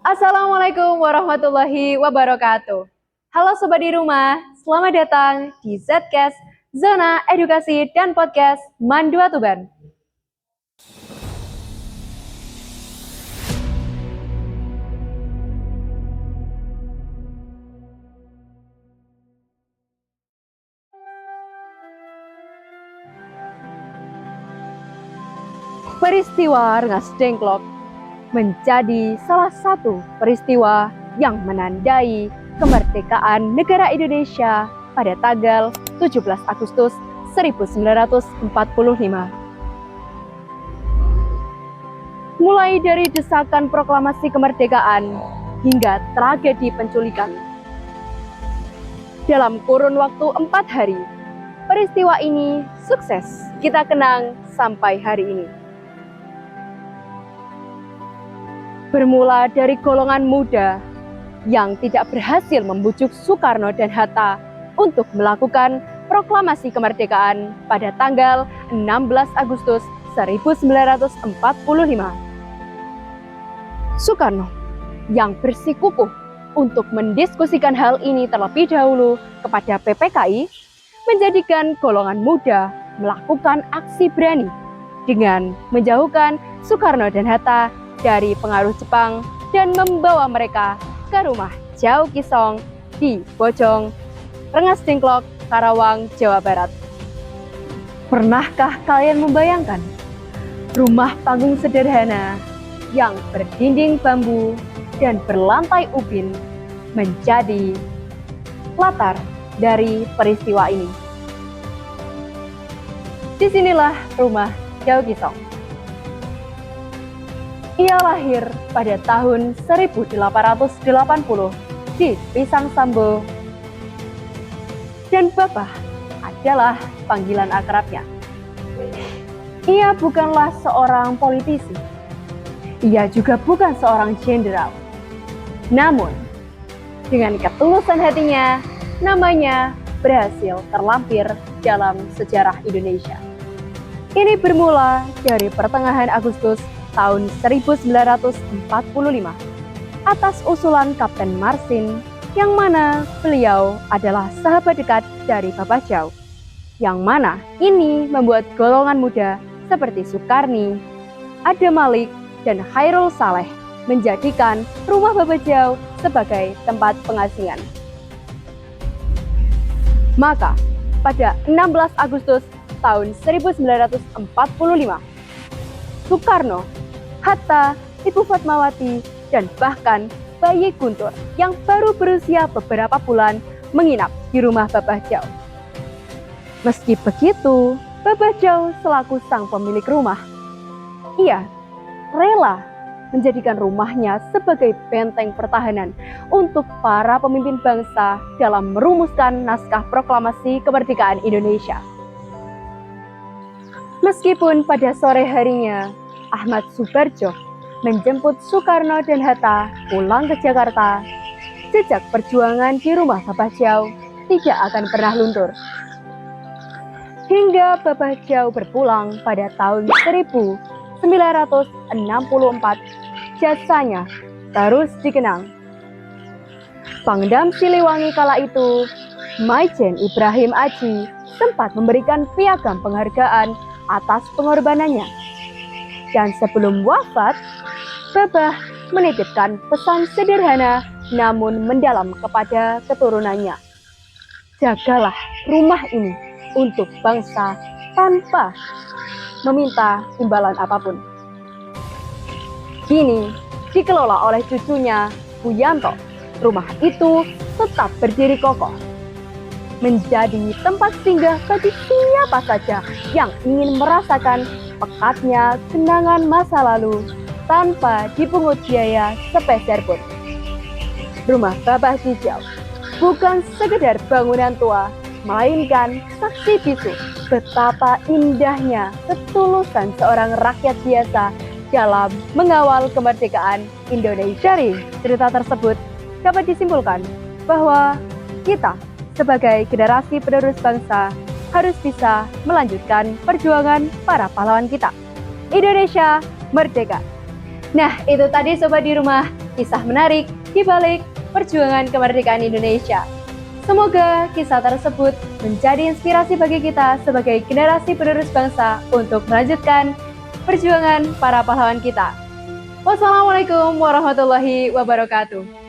Assalamualaikum warahmatullahi wabarakatuh. Halo Sobat di Rumah, selamat datang di Zcast, Zona Edukasi dan Podcast Mandua Tuban. Peristiwa Rengas Dengklok menjadi salah satu peristiwa yang menandai kemerdekaan negara Indonesia pada tanggal 17 Agustus 1945. Mulai dari desakan proklamasi kemerdekaan hingga tragedi penculikan. Dalam kurun waktu 4 hari, peristiwa ini sukses kita kenang sampai hari ini. Bermula dari golongan muda yang tidak berhasil membujuk Soekarno dan Hatta untuk melakukan proklamasi kemerdekaan pada tanggal 16 Agustus 1945. Soekarno yang bersikukuh untuk mendiskusikan hal ini terlebih dahulu kepada PPKI menjadikan golongan muda melakukan aksi berani dengan menjauhkan Soekarno dan Hatta dari pengaruh Jepang dan membawa mereka ke rumah Jauh Kisong di Bojong, Rengas Dengklok, Karawang, Jawa Barat. Pernahkah kalian membayangkan rumah panggung sederhana yang berdinding bambu dan berlantai ubin menjadi latar dari peristiwa ini? Disinilah rumah Jauh Kisong. Ia lahir pada tahun 1880 di Pisang Sambo dan Babah adalah panggilan akrabnya. Ia bukanlah seorang politisi. Ia juga bukan seorang jenderal. Namun, dengan ketulusan hatinya, namanya berhasil terlampir dalam sejarah Indonesia. Ini bermula dari pertengahan Agustus tahun 1945 atas usulan Kapten Marsin yang mana beliau adalah sahabat dekat dari Bapak Jau, yang mana ini membuat golongan muda seperti Soekarni, Ade Malik, dan Khairul Saleh menjadikan rumah Bapak Jau sebagai tempat pengasingan. Maka pada 16 Agustus tahun 1945, Soekarno, Hatta, Ibu Fatmawati, dan bahkan bayi Guntur yang baru berusia beberapa bulan menginap di rumah Babah Jau. Meski begitu, Babah Jau selaku sang pemilik rumah, ia rela menjadikan rumahnya sebagai benteng pertahanan untuk para pemimpin bangsa dalam merumuskan naskah proklamasi kemerdekaan Indonesia. Meskipun pada sore harinya, Ahmad Subarjo menjemput Soekarno dan Hatta pulang ke Jakarta, jejak perjuangan di rumah Babah Jau tidak akan pernah luntur. Hingga Babah Jau berpulang pada tahun 1964, jasanya terus dikenang. Pangdam Siliwangi kala itu, Maijen Ibrahim Aji, sempat memberikan piagam penghargaan atas pengorbanannya. Dan sebelum wafat, Babah menitipkan pesan sederhana namun mendalam kepada keturunannya. Jagalah rumah ini untuk bangsa tanpa meminta imbalan apapun. Kini dikelola oleh cucunya, Buyanto. Rumah itu tetap berdiri kokoh, menjadi tempat singgah bagi siapa saja yang ingin merasakan pekatnya kenangan masa lalu tanpa dipungut biaya sepeser pun. Rumah Babah Jau bukan sekedar bangunan tua, melainkan saksi bisu betapa indahnya ketulusan seorang rakyat biasa dalam mengawal kemerdekaan Indonesia. Dari cerita tersebut dapat disimpulkan bahwa kita sebagai generasi penerus bangsa harus bisa melanjutkan perjuangan para pahlawan kita. Indonesia merdeka. Nah, itu tadi Sobat di Rumah kisah menarik di balik perjuangan kemerdekaan Indonesia. Semoga kisah tersebut menjadi inspirasi bagi kita sebagai generasi penerus bangsa untuk melanjutkan perjuangan para pahlawan kita. Wassalamualaikum warahmatullahi wabarakatuh.